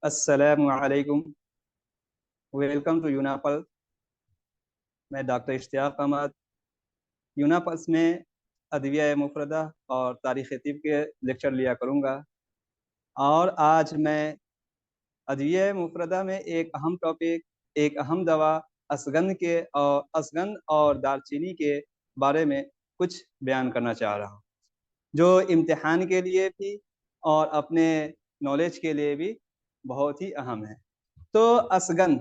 अस्सलामु अलैकुम। Welcome to यूनापल। मैं डॉक्टर इश्तियाक अहमद यूनापल्स में अदविया मुफरदा और तारीख़ तिब के लेक्चर लिया करूँगा। और आज मैं अदविया मुफरदा में एक अहम टॉपिक, एक अहम दवा असगंध और दालचीनी के बारे में कुछ बयान करना चाह रहा हूँ, जो इम्तिहान के लिए भी और अपने नॉलेज के लिए भी बहुत ही अहम है। तो असगंध,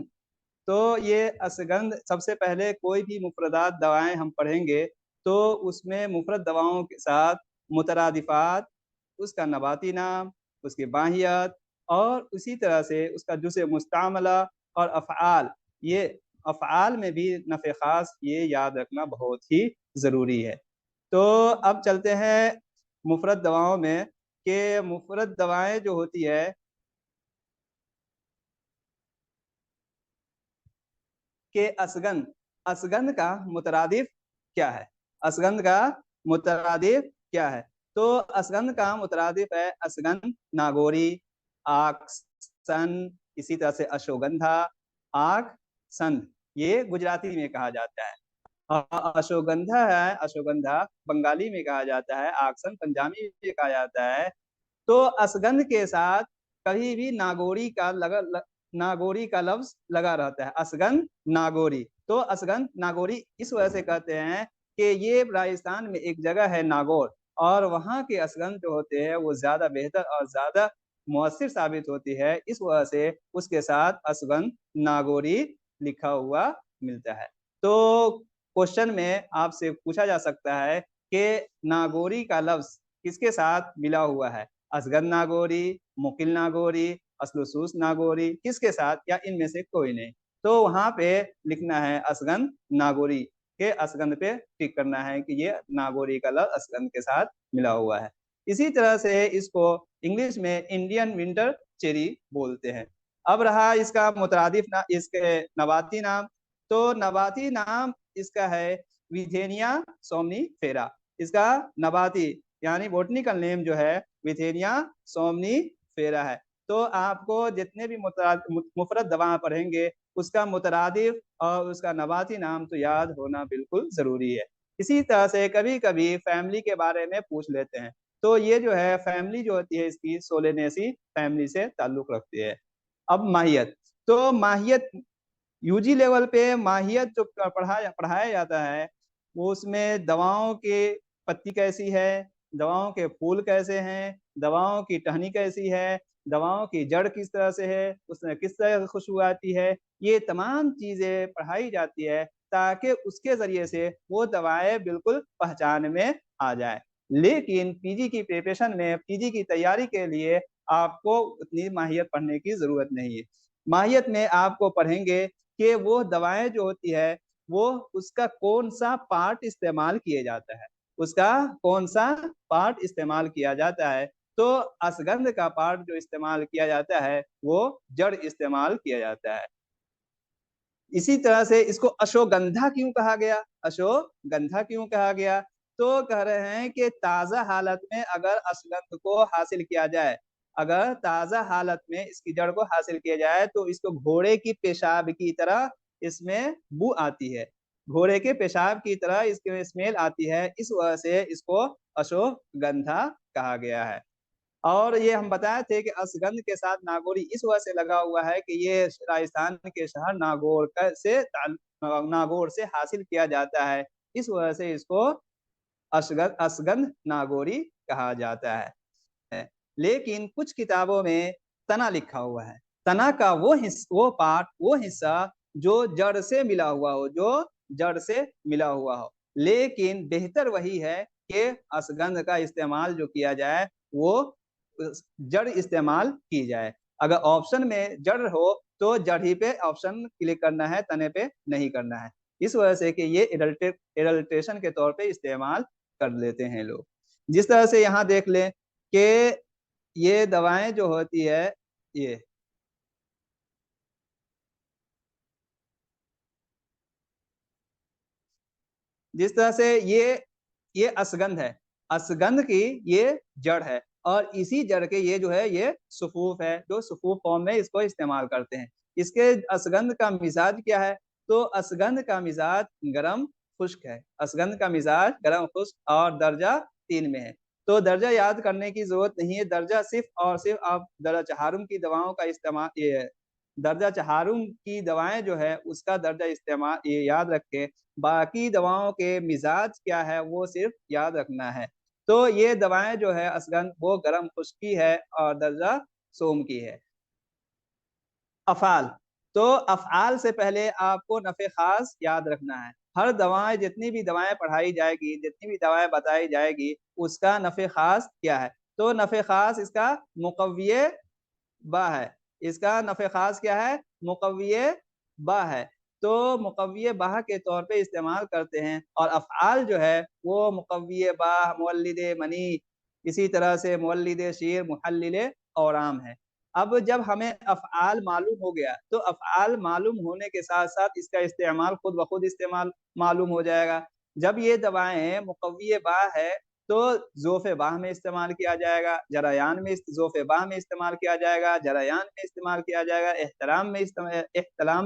तो ये असगंध, सबसे पहले कोई भी मुफरदात दवाएं हम पढ़ेंगे तो उसमें मुफरद दवाओं के साथ मुतरादिफात, उसका नबाती नाम, उसकी माहियत और उसी तरह से उसका जुज़ मुस्तामला और अफ़आल, ये अफ़आल में भी नफ़े ख़ास, ये याद रखना बहुत ही ज़रूरी है। तो अब चलते हैं मुफरद दवाओं में कि मुफरद दवाएं जो होती है कि असगंध, असगंध का मुतरादिफ क्या है? असगंध का मुतरादिफ क्या है? तो असगंध का मुतरादिफ है असगंध नागोरी, आक्सन, इसी तरह से अश्वगंधा, आक संध, ये गुजराती में कहा जाता है। अश्वगंधा है, अश्वगंधा बंगाली में कहा जाता है, आक्सन पंजाबी में कहा जाता है। तो असगंध के साथ कभी भी नागौरी का लफ्ज लगा रहता है, असगंध नागौरी। तो असगंध नागौरी इस वजह से कहते हैं कि ये राजस्थान में एक जगह है नागौर, और वहाँ के असगंध जो होते हैं वो ज्यादा बेहतर और ज्यादा मुअस्सिर साबित होती है, इस वजह से उसके साथ असगंध नागौरी लिखा हुआ मिलता है। तो क्वेश्चन में आपसे पूछा जा सकता है कि नागौरी का लफ्ज किसके साथ मिला हुआ है? असगंध नागौरी, मुकिल नागौरी, असलसूस नागौरी, किसके साथ, या इनमें से कोई नहीं? तो वहां पे लिखना है असगंध नागौरी के, असगंध पे टिक करना है कि ये नागौरी का लफ्ज असगंध के साथ मिला हुआ है। इसी तरह से इसको इंग्लिश में इंडियन विंटर चेरी बोलते हैं। अब रहा इसका मुतरादिफ ना, इसके नबाती नाम। तो नबाती नाम इसका है विथेनिया सोमनीफेरा। इसका नबाती यानी बोटनिकल नेम जो है विथेनिया सोमनीफेरा है। तो आपको जितने भी मुफरद दवा पढ़ेंगे उसका मुतरादिफ और उसका नबाती नाम तो याद होना बिल्कुल जरूरी है। इसी तरह से कभी कभी फैमिली के बारे में पूछ लेते हैं, तो ये जो है फैमिली जो होती है इसकी सोलेनेसी फैमिली से ताल्लुक रखती है। अब माहियत, तो माहियत यूजी लेवल पे माहियत जो पढ़ाया जाता है वो उसमें दवाओं के पत्ती कैसी है, दवाओं के फूल कैसे हैं, दवाओं की टहनी कैसी है, दवाओं की जड़ किस तरह से है, उसमें किस तरह की खुशबू आती है, ये तमाम चीजें पढ़ाई जाती है ताकि उसके जरिए से वो दवाएं बिल्कुल पहचान में आ जाए। लेकिन पीजी की प्रिपरेशन में, पीजी की तैयारी के लिए आपको उतनी माहियत पढ़ने की जरूरत नहीं है। माहियत में आपको पढ़ेंगे कि वो दवाएं जो होती है वो उसका कौन सा पार्ट इस्तेमाल किया जाता है, उसका कौन सा पार्ट इस्तेमाल किया जाता है। तो असगंध का पार्ट जो इस्तेमाल किया जाता है वो जड़ इस्तेमाल किया जाता है। इसी तरह से इसको अश्वगंधा क्यों कहा गया, अश्वगंधा क्यों कहा गया? तो कह रहे हैं कि ताजा हालत में अगर अश्वगंध को हासिल किया जाए, अगर ताजा हालत में इसकी जड़ को हासिल किया जाए तो इसको घोड़े की पेशाब की तरह इसमें बू आती है, घोड़े के पेशाब की तरह इसके स्मेल आती है, इस वजह से इसको अश्वगंधा कहा गया है। और ये हम बताए थे कि असगंध के साथ नागौरी इस वजह से लगा हुआ है कि ये राजस्थान के शहर नागौर से हासिल किया जाता है, इस वजह से इसको असगंध असगंध नागौरी कहा जाता है। लेकिन कुछ किताबों में तना लिखा हुआ है, तना का वो पार्ट, वो हिस्सा जो जड़ से मिला हुआ हो, जो जड़ से मिला हुआ हो। लेकिन बेहतर वही है कि असगंध का इस्तेमाल जो किया जाए वो जड़ इस्तेमाल की जाए। अगर ऑप्शन में जड़ हो तो जड़ ही पे ऑप्शन क्लिक करना है, तने पे नहीं करना है। इस वजह से कि ये एडल्ट्रेशन के तौर पे इस्तेमाल कर लेते हैं लोग। जिस तरह से यहाँ देख लें कि ये दवाएं जो होती है, ये जिस तरह से ये असगंध है, असगंध की ये जड़ है, और इसी जड़ के ये जो है ये सुफूफ है, जो सुफूफ फॉर्म में इसको इस्तेमाल करते हैं। इसके असगंध का मिजाज क्या है? तो असगंध का मिजाज गरम खुश्क है। असगंध का मिजाज गरम खुश्क और दर्जा 3 में है। तो दर्जा याद करने की जरूरत नहीं है, दर्जा सिर्फ और सिर्फ आप दर्जा चहारुम की दवाओं का इस्तेमाल, ये दर्जा चहारुम की दवाएं जो है उसका दर्जा इस्तेमाल ये याद रखें। बाकी दवाओं के मिजाज क्या है वो सिर्फ याद रखना है। तो ये दवाएं जो है असगंध वो गरम खुश्की है और दर्जा सोम की है। अफ़ाल, तो अफ़आल से पहले आपको नफ़े ख़ास याद रखना है। हर दवाएँ जितनी भी दवाएँ पढ़ाई जाएगी, जितनी भी दवाएँ बताई जाएगी, उसका नफ़े ख़ास क्या है? तो नफ़े ख़ास इसका मुक़व्विए बा है। इसका नफ़े ख़ास क्या है? मुक़व्विए बा है। तो मुक़व्विए बा के तौर पे इस्तेमाल करते हैं और अफ़आल जो है वो मुक़व्विए बा, मुवल्लिदे मनी, इसी तरह से मुवल्लिदे शीर, मुहल्लिले औराम है। अब जब हमें अफ़आल मालूम हो गया, तो अफ़आल मालूम होने के साथ-साथ इसका इस्तेमाल खुद ब खुद इस्तेमाल मालूम हो जाएगा। जब ये दवाएँ मुक़व्विए बा है, तो ज़ोफ़े बाह में इस्तेमाल किया जाएगा, जरयान में ज़ोफ़े बाह में इस्तेमाल किया जाएगा, जरयान में इस्तेमाल किया जाएगा, एहतलाम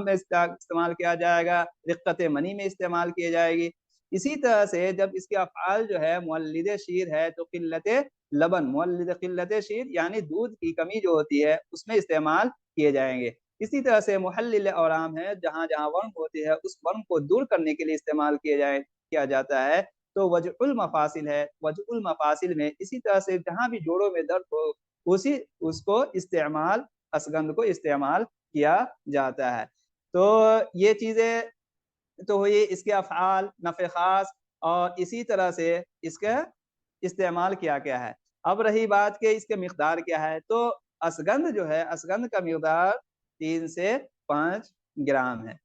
में इस्तेमाल किया जाएगा, रिक़्क़त मनी में इस्तेमाल की जाएगी। इसी तरह से जब इसके अफ़आल जो है मुवल्लिद शीर है, तो क़िल्लत लबन, मुवल्लिद क़िल्लत शीर यानी दूध की कमी जो होती है, उसमें इस्तेमाल किए जाएँगे। इसी तरह से मुहल्लिल औराम है, जहाँ-जहाँ वर्म होती है, उस वर्म को दूर करने के लिए इस्तेमाल किया जाता है। तो वजउल मफासिल है, वजउल मफासिल में इसी तरह से जहाँ भी जोड़ों में दर्द हो, उसी उसको इस्तेमाल असगंध को इस्तेमाल किया जाता है। तो ये चीज़ें तो हुई इसके अफ़आल, नफ़े ख़ास और इसी तरह से इसका इस्तेमाल क्या-क्या है। अब रही बात कि इसके मिक़दार क्या है, तो असगंध जो है, असगंध का मिक़दार 3 से 5 ग्राम है।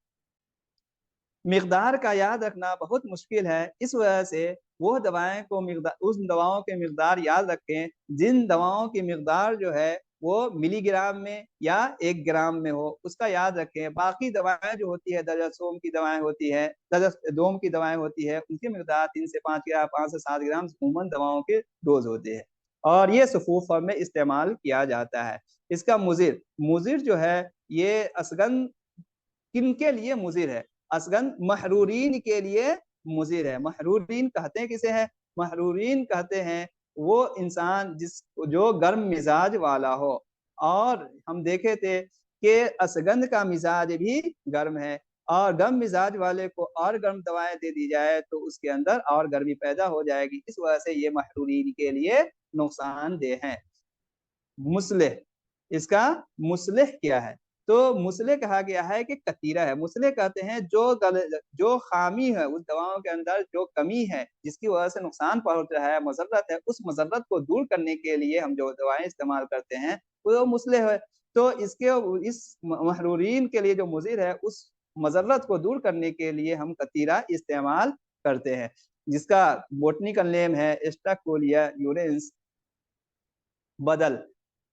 मिक़दार का याद रखना बहुत मुश्किल है, इस वजह से वो दवाएँ को उन दवाओं के मिक़दार याद रखें, जिन दवाओं की मिक़दार जो है, वो मिलीग्राम में या 1 ग्राम में हो, उसका याद रखें। बाकी दवाएँ जो होती है, दर्जा सोम की दवाएँ होती हैं, दर्जा दोम की दवाएँ होती है, उनकी मिक़दार 3 से 5 ग्राम, 5 से 7 ग्राम अमूमन दवाओं के डोज़ होते हैं और ये सफ़ूफ़ फ़ॉर्म में इस्तेमाल किया जाता है। इसका मुज़िर, मुज़िर जो है, ये असगंध किनके लिए मुज़िर है? असगंध महरूरीन के लिए मुज़िर है। महरूरीन कहते हैं किसे हैं? महरूरीन कहते हैं वो इंसान जो गर्म मिज़ाज वाला हो और हम देखे थे कि असगंध का मिज़ाज भी गर्म है और गर्म मिज़ाज वाले को और गर्म दवाएँ दे दी जाए तो उसके अंदर और गर्मी पैदा हो जाएगी। इस वजह से ये महरूरीन के लिए नुकसानदेह हैं। मुस्लिह, इसका मुस्लिह क्या है? तो मुस्लिह कहा गया है कि कतीरा है। मुस्लिह कहते हैं जो ख़ामी है उस दवाओं के अंदर जो कमी है, जिसकी वजह से नुकसान पहुँच रहा है, मज़र्रत है, उस मज़र्रत को दूर करने के लिए हम जो दवाएँ इस्तेमाल करते हैं, वो मुस्लिह है। तो इस महरूरीन के लिए जो मुज़िर है, उस मज़र्रत को दूर करने के लिए हम कतीरा इस्तेमाल करते हैं, जिसका बॉटनिकल नेम है एस्टाकोलिया यूरेंस बदल।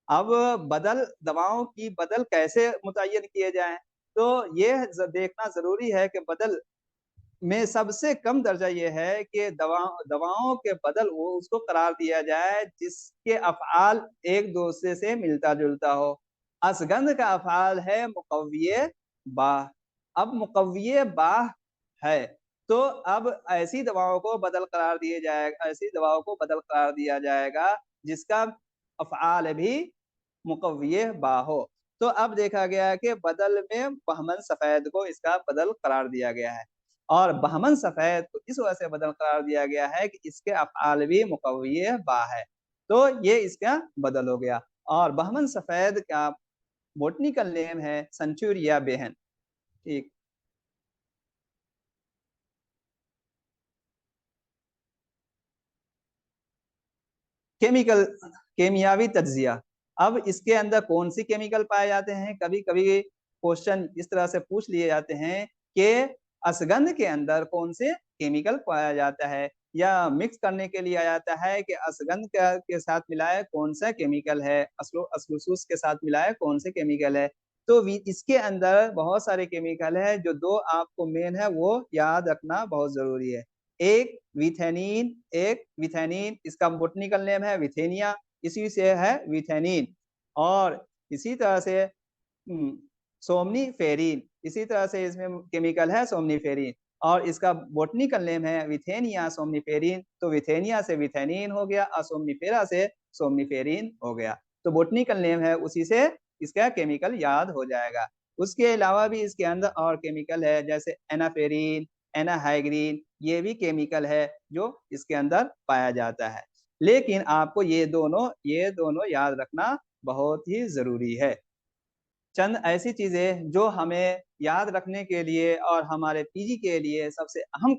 अब बदल दवाओं की बदल कैसे मुतय्यन किए जाएँ? तो ये देखना ज़रूरी है कि बदल में सबसे कम दर्जा ये है कि दवाओं के बदल वो उसको करार दिया जाए जिसके अफ़आल एक-दूसरे से मिलता-जुलता हो। असगंध का अफ़आल है मुक़व्विए बाह। अब मुक़व्विए बाह है, तो अब ऐसी दवाओं को बदल करार दिया जाएगा जिसका अफ़आल भी मुक़व्विए बा हो। तो अब देखा गया है कि बदल में बहमन सफ़ेद को इसका बदल करार दिया गया है और बहमन सफ़ेद को इस वजह से बदल करार दिया गया है कि इसके अफ़आल भी मुक़व्विए बा है। तो ये इसका बदल हो गया और बहमन सफ़ेद का बॉटनिकल नेम है सेंचुरिया बेहन। ठीक। केमिकल केमियावी तज्ज़िया। अब इसके अंदर कौन-सी केमिकल पाए जाते हैं? कभी-कभी क्वेश्चन इस तरह से पूछ लिए जाते हैं कि असगंध के अंदर कौन से केमिकल पाया जाता है? या मिक्स करने के लिए आ जाता है कि असगंध के साथ मिलाया कौन-सा केमिकल है? असलूसूस के साथ मिलाया कौन से केमिकल है? तो इसके अंदर बहुत सारे केमिकल हैं, जो 2 आपको मेन है वो याद रखना बहुत ज़रूरी है। एक विथेनीन इसका बॉटनिकल नेम है विथेनिया इसी से है विथेनिन। और इसी तरह से सोमनीफेरिन, इसी तरह से इसमें केमिकल है सोमनीफेरिन, और इसका बोटनिकल नेम है विथेनिया सोमनीफेरिन। तो विथेनिया से विथेनिन हो गया और सोमनीफेरा से सोमनीफेरिन हो गया। तो बोटनिकल नेम है, उसी से इसका केमिकल याद हो जाएगा। उसके अलावा भी इसके अंदर और केमिकल है, जैसे एनाफेरिन, एनाहाइग्रीन, ये भी केमिकल है जो इसके अंदर पाया जाता है। लेकिन आपको ये दोनों याद रखना बहुत ही जरूरी है। चंद ऐसी चीजें जो हमें याद रखने के लिए और हमारे पीजी के लिए सबसे अहम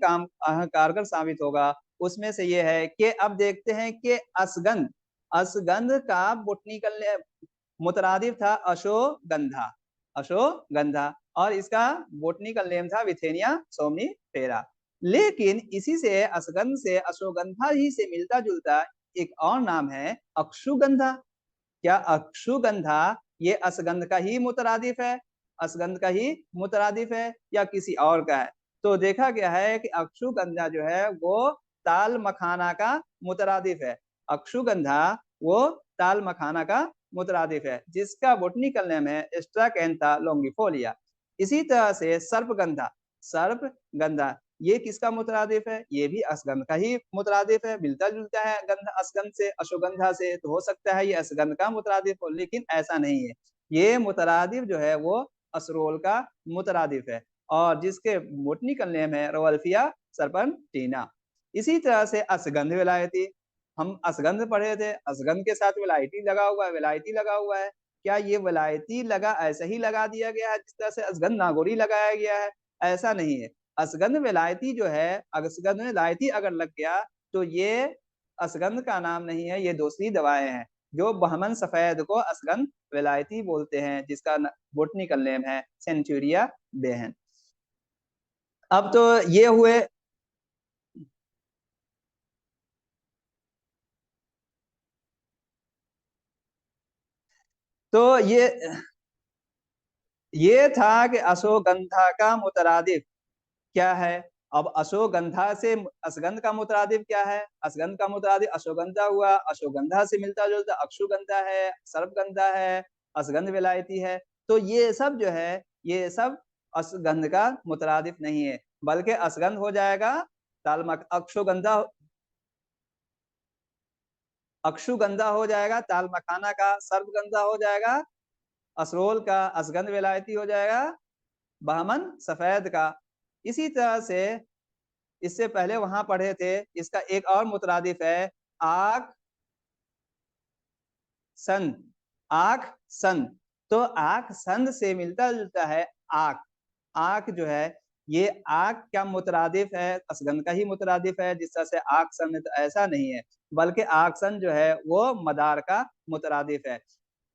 कारगर साबित होगा, उसमें से ये है कि अब देखते हैं कि असगंध, असगंध का बोटनिकल मुतरादिफ था अशोगंधा, अशोगंधा, और इसका बोटनिकल नेम था विथेनिया सोमनीफेरा। लेकिन इसी से असगंध से अशोगंधा ही से मिलता जुलता एक और नाम है अक्षुगंधा। क्या अक्षुगंधा ये असगंध का ही मुतरादिफ है, असगंध का ही मुतरादिफ है या किसी और का है? तो देखा गया है कि अक्षुगंधा जो है वो ताल मखाना का मुतरादिफ है। अक्षुगंधा वो ताल मखाना का मुतरादिफ है, जिसका बोटनिकल नेम है एस्ट्राकैंथा लॉन्गिफोलिया। इसी तरह से सर्पगंधा, सर्पगंधा ये किसका मुतरादिफ है? ये भी असगंध का ही मुतरादिफ है, मिलता जुलता है गंध असगंध से, अश्वगंधा से। तो हो सकता है ये असगंध का मुतरादिफ हो, लेकिन ऐसा नहीं है। ये मुतरादिफ जो है वो असरोल का मुतरादिफ है, और जिसके बोटनिकल नेम है रोवल्फिया सर्पेंटिना। इसी तरह से असगंध विलायती, हम असगंध पढ़े थे, असगंध के साथ विलायती लगा हुआ है, विलायती लगा हुआ है। क्या ये विलायती लगा ऐसे ही लगा दिया गया है जिस तरह से असगंध नागौरी लगाया गया है? ऐसा नहीं है। असगंध विलायती जो है, असगंध विलायती अगर लग गया तो ये असगंध का नाम नहीं है, ये दूसरी दवाएं हैं। जो बहमन सफेद को असगंध विलायती बोलते हैं, जिसका बोटनिकल नेम है सेंचुरिया बेहन। अब तो ये हुए, तो ये था कि अश्वगंधा का मुतरादिफ क्या है। अब अश्वगंधा से असगंध का मुतरादिफ क्या है? असगंध का मुतरादिफ अश्वगंधा हुआ, अश्वगंधा से मिलता जुलता अक्षुगंधा है, सर्पगंधा है, असगंध विलायती है। तो ये सब जो है, ये सब असगंध का मुतरादिफ नहीं है, बल्कि असगंध हो जाएगा तालमक, अक्षुगंधा, अक्षुगंधा हो जाएगा ताल मखाना का, सर्पगंधा हो जाएगा असरोल का, असगंध विलायती हो जाएगा बहमन सफेद का। इसी तरह से इससे पहले वहां पढ़े थे, इसका एक और मुतरादिफ है आक सन, आख सन। तो आख सन से मिलता जुलता है आक, आक जो है ये आक क्या मुतरादिफ है? असगंध का ही मुतरादिफ है, जिस तरह से आक सन है। तो ऐसा नहीं है, बल्कि आक सन जो है वो मदार का मुतरादिफ है,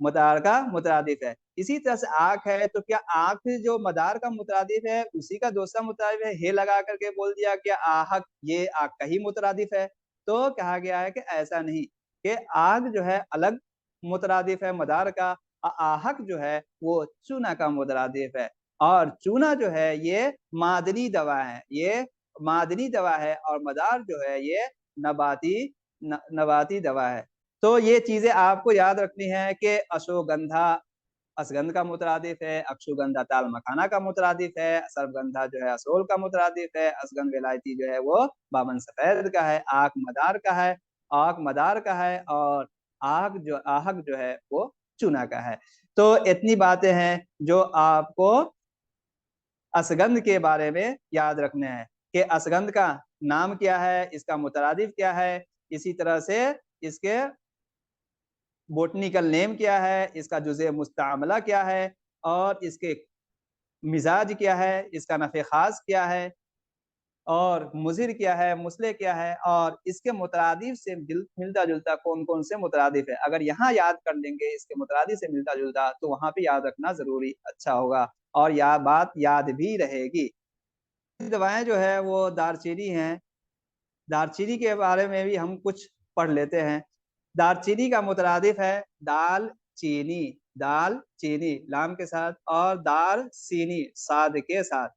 मदार का मुतरादिफ है। इसी तरह से आंख है, तो क्या आंख जो मदार का मुतरादिफ है उसी का दूसरा मुतरादिफ है? हे लगा करके बोल दिया क्या आहक ये आंख का ही मुतरादिफ है? तो कहा गया है कि ऐसा नहीं, कि आग जो है अलग मुतरादिफ है मदार का, आहक जो है वो चूना का मुतरादिफ है। और चूना जो है ये मादनी दवा है, ये मादनी दवा है, और मदार जो है ये नबाती नबाती दवा है। तो ये चीजें आपको याद रखनी है कि अश्वगंधा असगंध का मुतरादिफ है, अक्षुगंधा ताल मखाना का मुतरादिफ है, सर्पगंधा जो है असोल का मुतरादिफ है, असगंध विलायती जो है वो बामन सफेद का है, आक मदार का है, आक मदार का है, और आहक जो है वो चूना का है। तो इतनी बातें हैं जो आपको असगंध के बारे में याद रखने हैं, कि असगंध का नाम क्या है, इसका मुतरादिफ क्या है, इसी तरह से इसके बोटनिकल नेम क्या है, इसका जुज़े मुस्तामला क्या है, और इसके मिजाज क्या है, इसका नफ़े खास क्या है, और मुजिर क्या है, मुसले क्या है, और इसके मुतरादिफ से मिलता जुलता कौन कौन से मुतरादिफ है। अगर यहाँ याद कर लेंगे इसके मुतरादिफ से मिलता जुलता, तो वहां पे याद रखना जरूरी अच्छा होगा, और यह बात याद भी रहेगी। दवाएं जो है वो दारचीनी है, दारचीनी के बारे में भी हम कुछ पढ़ लेते हैं। दारचीनी का मुतरादिफ है दाल चीनी, दाल चीनी लाम के साथ, और दार सीनी साद के साथ।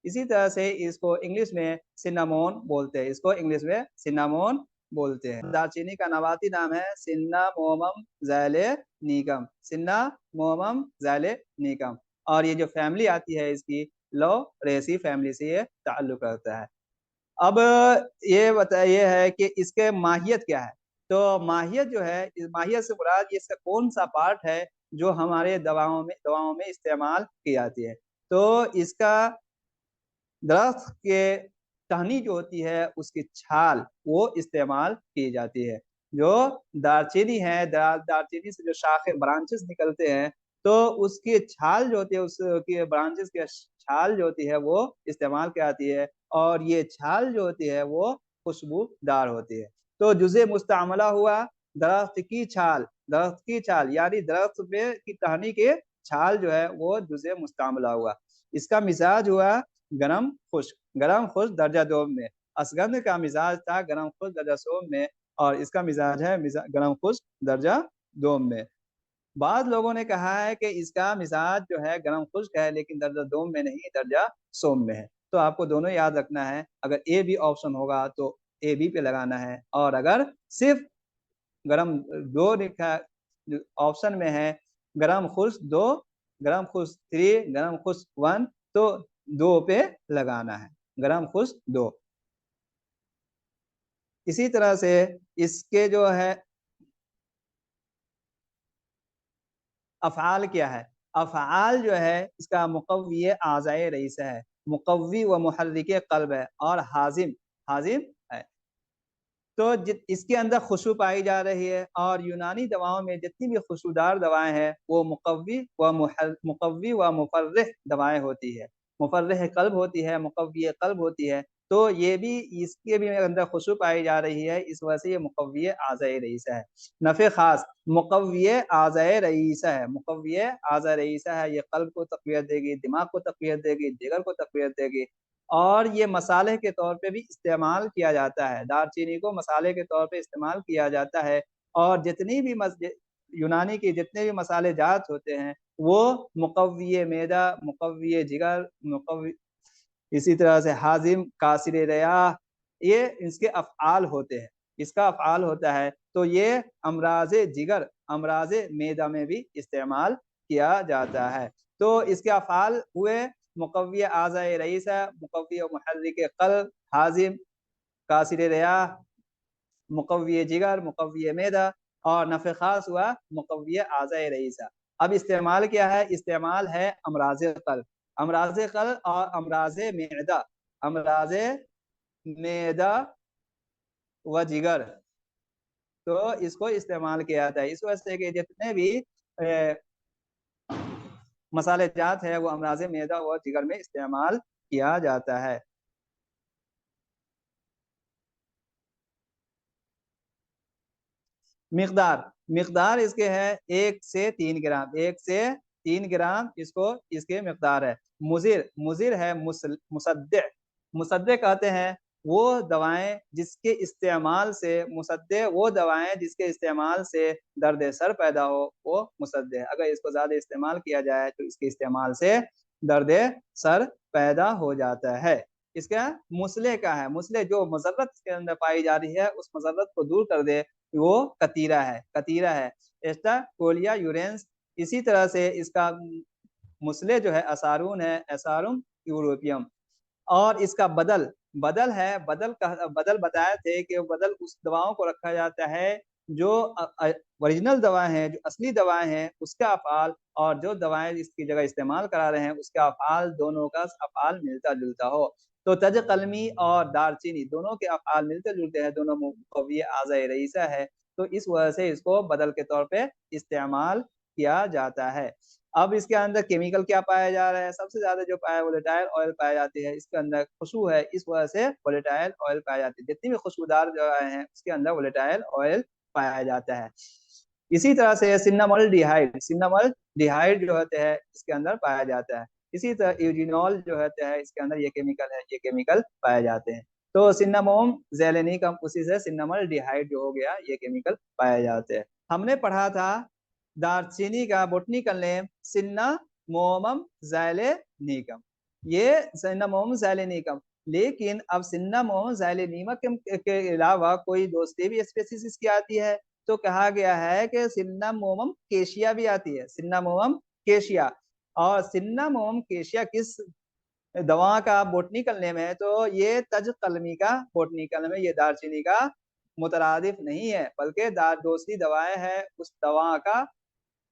इसी तरह से इसको इंग्लिश में सिनामोन बोलते हैं, इसको इंग्लिश में सिनामोन बोलते हैं। दालचीनी का नबाती नाम है सिन्नामोमम ज़ैलेनिकम, सिन्नामोमम ज़ैलेनिकम। और ये जो फैमिली आती है इसकी लौरेसी फैमिली से ये ताल्लुक रखता है। अब ये बताइए है कि इसके माहियत क्या है। तो माहियत जो है, इस माहियत से मुराद ये इसका कौन सा पार्ट है जो हमारे दवाओं में इस्तेमाल की जाती है। तो इसका दरख्त के टहनी जो होती है उसकी छाल वो इस्तेमाल की जाती है। जो दालचीनी है, दालचीनी से जो शाखे ब्रांचेस निकलते हैं, तो उसकी छाल जो होती है, उसकी ब्रांचेस की छाल जो होती है वो इस्तेमाल की जाती है। और ये छाल जो होती है वो खुशबूदार होती है। तो जुज़े मुस्तअमला हुआ दरख्त की छाल, दरख्त की छाल यानी दरख्त पे की टहनी के छाल जो है वो जुज़े मुस्तअमला हुआ। इसका मिजाज हुआ गरम खुश्क, गरम खुश्क दर्जा दोम में। असगंध का मिजाज था गरम खुश्क दर्जा सोम में, और इसका मिजाज है गरम खुश्क दर्जा दोम में। बाद लोगों ने कहा है कि इसका मिजाज जो है गरम खुश्क है, लेकिन दर्जा दोम में नहीं, दर्जा सोम में है। तो आपको दोनों याद रखना है। अगर ए बी ऑप्शन होगा तो ए बी पे लगाना है, और अगर सिर्फ गरम दो लिखा ऑप्शन में है, गरम खुश्क दो, गरम खुश्क थ्री, गरम खुश्क वन, तो दो पे लगाना है, गरम खुश्क दो। इसी तरह से इसके जो है अफ़आल क्या है। अफ़आल जो है इसका मुक़व्वी आज़ाए रईस है, मुक़व्वी व मुहर्रिक क़ल्ब है, और हाज़िम, हाज़िम है। तो इसके अंदर खुशबू पाई जा रही है। और यूनानी दवाओं में जितनी भी खुशबूदार दवाएं हैं वो मुक़व्वी व मुफ़र्रिह दवाएं होती है। मुफ़र्रिह क़ल्ब होती है, मुक़व्वी क़ल्ब होती है। तो ये भी, इसके भी अंदर खुशबू पाई जा रही है, इस वजह से ये मुक़व्वी आज़ाए रईस है। नफ़े ख़ास मुक़व्वी आज़ाए रईस है, मुक़व्वी आज़ाए रईस है। ये क़ल्ब को तक़वियत देगी, दिमाग को तक़वियत देगी, जिगर को तक़वियत देगी। और ये मसाले के तौर पे भी इस्तेमाल किया जाता है, दालचीनी को मसाले के तौर पे इस्तेमाल किया जाता है। और जितनी भी यूनानी की जितने भी मसाले जात होते हैं वो मुक़व्वी मैदा, मुक़व्वी जिगर, मुक़व्वी, इसी तरह से हाजिम, कासिर रियाह, ये इसके अफ़आल होते हैं। इसका अफ़आल होता है। तो ये अमराज़े जिगर, अमराज़े मैदा में भी इस्तेमाल किया जाता है। तो इसके अफ़आल हुए मुक़व्वी आज़ाए रईस, मुक़व्वी मुहर्रिक क़ल्ब, हाज़िम, कासिर रियाह, मुक़व्वी जिगर, मुक़व्वी मैदा, और नफ़े ख़ास हुआ मुक़व्वी आज़ाए रईस। अब इस्तेमाल क्या है, इस्तेमाल है अमराज़े क़ल्ब, अमराज़े क़ल्ब और अमराज़े मैदा, अमराज़े मैदा व जिगर। तो इसको इस्तेमाल किया जाता है। इस वजह से कि जितने भी मसाले जात है वो अमराज़े मैदा व जिगर में इस्तेमाल किया जाता है। मिकदार, मिकदार इसके है 1 से 3 ग्राम, 1 से 3 ग्राम इसको, इसके मिकदार है। मुजिर, मुजिर है मुसद्दे, मुसद्दे कहते हैं वो दवाएं जिसके इस्तेमाल से, मुसद्दे वो दवाएं जिसके इस्तेमाल से दर्द सर पैदा हो, वो मुसद्दे है। अगर इसको ज्यादा इस्तेमाल किया जाए तो इसके इस्तेमाल से दर्द सर पैदा हो जाता है। इसका मुसले का है, मुसले जो मजरत के अंदर पाई जा रही है उस मजरत को दूर कर दे, वो कतीरा है, कतीरा है, एस्टा कोलिया यूरेंस। इसी तरह से इसका मुसले जो है असारून है, असारून यूरोपियम। और इसका बदल, बदल है, बदल का बदल बताए थे कि बदल उस दवाओं को रखा जाता है जो ओरिजिनल दवाएं हैं, जो असली दवाएं हैं उसका अफ़ाल, और जो दवाएं इसकी जगह इस्तेमाल करा रहे हैं उसका अफ़ाल, दोनों का अफ़ाल मिलता जुलता हो। तो तज कलमी और दालचीनी दोनों के अफ़ाल मिलते जुलते हैं, दोनों मुक़व्वी आज़ाए रईसा है। तो इस वजह से इसको बदल के तौर पे इस्तेमाल किया जाता है। अब इसके अंदर केमिकल क्या पाया जा रहा है, सबसे ज्यादा जो पाया वोलेटाइल ऑयल पाया जाती है। इसके अंदर खुशबू है, इस वजह से वोलेटाइल ऑयल पाया जाती है। जितनी भी खुशबूदार दवाएं हैं उसके अंदर वोलेटाइल ऑयल पाया जाता है। इसी तरह से सिन्नामल डिहाइड, सिन्नामल डिहाइड जो होते हैं इसके अंदर पाया जाता है। इसी तरह यूजिनॉल जो होते हैं इसके अंदर ये केमिकल है, ये केमिकल पाए जाते हैं। तो सिन्नामोम ज़ैलेनिकम, उसी से सिन्नामल डिहाइड जो हो गया, ये केमिकल पाए जाते हैं। हमने पढ़ा था दालचीनी का बोटनिकल नेम सिन्नामोमम ज़ैलेनिकम, ये सिन्नामोमम ज़ैलेनिकम। लेकिन अब सिन्नामोमम ज़ैलेनिमा के अलावा कोई दूसरी भी स्पीसीज इसकी आती है, तो कहा गया है कि सिन्नामोमम केशिया भी आती है, सिन्नामोमम केशिया। और सिन्नामोमम केशिया किस दवा का बोटनिकल नेम है, तो ये तज कलमी का बोटनिकल नेम है, ये दारचीनी का मुतरादिफ नहीं है, बल्कि दूसरी दवाएं हैं उस दवा का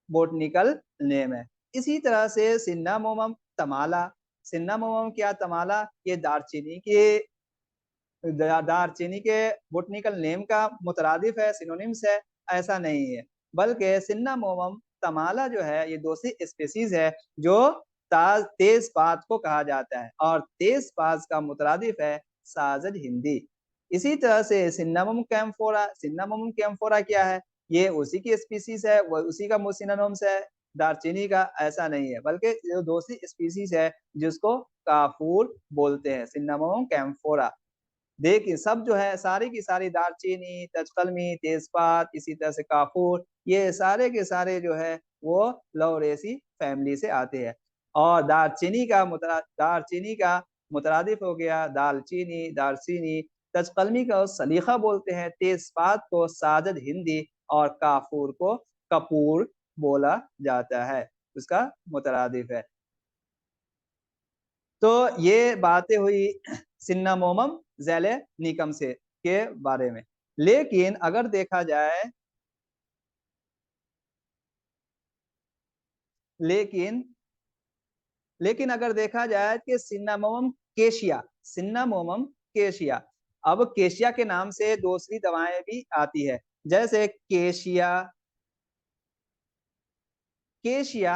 बोटनिकल नेम है। इसी तरह से सिन्नामोमम तमाला, सिन्नामोमम क्या तमाला, ये दारचीनी के बोटनिकल नेम का मुतरादिफ है, सिनोनिम्स है, ऐसा नहीं है। बल्कि सिन्नामोमम तमाला जो है ये दूसरी स्पीसीज है जो तेजपात को कहा जाता है, और तेजपात का मुतरादिफ है साजद हिंदी। इसी तरह से सिन्नामोमम कैम्फोरा, सिन्नामोमम कैम्फोरा क्या है, ये उसी की स्पीसीज है, वो उसी का सिनोनिम्स है दारचीनी का, ऐसा नहीं है, बल्कि जो दूसरी स्पीसीज है जिसको काफूर बोलते हैं, सिन्नामोमम कैम्फोरा। देखिए सब जो है सारी की सारी दारचीनी, तजकलमी, तेजपात, इसी तरह से काफूर, ये सारे के सारे जो है वो लौरेसी फैमिली से आते हैं। और दारचीनी का मुतरादिफ हो गया दालचीनी, दारचीनी, तजकलमी को सलीखा बोलते हैं, तेजपात को साजद हिंदी, और काफूर को कपूर बोला जाता है, उसका मुतरादिफ है। तो ये बातें हुई सिन्नामोमम ज़ैलेनिकम से के बारे में। लेकिन अगर देखा जाए लेकिन लेकिन अगर देखा जाए कि सिन्नामोमम केशिया, सिन्नामोमम केशिया, अब केशिया के नाम से दूसरी दवाएं भी आती है, जैसे केशिया, केशिया।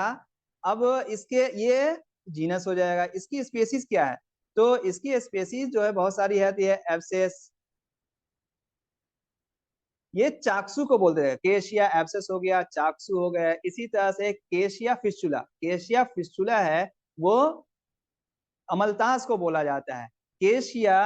अब इसके ये जीनस हो जाएगा, इसकी स्पेसीज क्या है, तो इसकी स्पेसीज जो है बहुत सारी है, एब्सेस, ये चाक्सू को बोलते हैं, केशिया एब्सेस हो गया, चाक्सू हो गया। इसी तरह से केशिया फिस्चुला, केशिया फिस्चुला है वो अमलतास को बोला जाता है। केशिया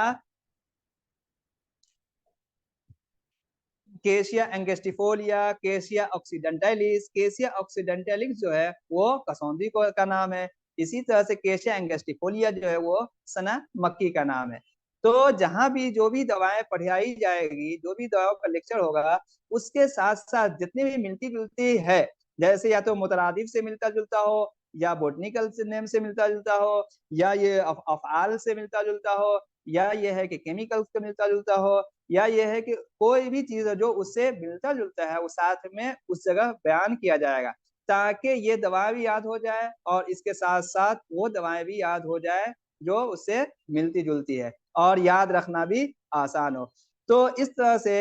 केशिया एंगेस्टिफोलिया, केशिया ऑक्सीडेंटलिस, केशिया ऑक्सीडेंटलिस जो है वो कसौंधी का नाम है। इसी तरह से केशिया एंगेस्टिफोलिया जो है वो सना मक्की का नाम है। तो जहां भी जो भी दवाएं पढ़ाई जाएगी, जो भी दवाओं का लेक्चर होगा, उसके साथ साथ जितनी भी मिलती जुलती है, जैसे या तो मुतरादिफ से मिलता जुलता हो, या बोटनिकल से नेम से मिलता जुलता हो, या ये अफआल से मिलता जुलता हो, या ये है कि केमिकल से मिलता जुलता हो, या ये है कि कोई भी चीज है जो उससे मिलता जुलता है वो साथ में उस जगह बयान किया जाएगा, ताकि ये दवा भी याद हो जाए और इसके साथ साथ वो दवाएं भी याद हो जाए जो उससे मिलती जुलती है, और याद रखना भी आसान हो। तो इस तरह से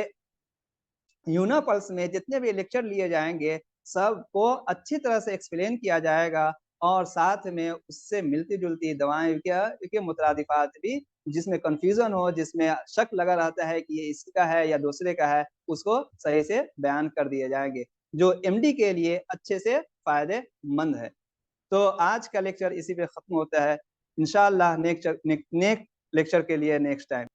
यूनापल्स में जितने भी लेक्चर लिए जाएंगे सबको अच्छी तरह से एक्सप्लेन किया जाएगा, और साथ में उससे मिलती जुलती दवाएं के मुतरादिफात भी, जिसमें कंफ्यूजन हो, जिसमें शक लगा रहता है कि ये इसका है या दूसरे का है, उसको सही से बयान कर दिए जाएंगे, जो एमडी के लिए अच्छे से फायदेमंद है। तो आज का लेक्चर इसी पे खत्म होता है। इंशाल्लाह नेक्स्ट लेक्चर के लिए नेक्स्ट टाइम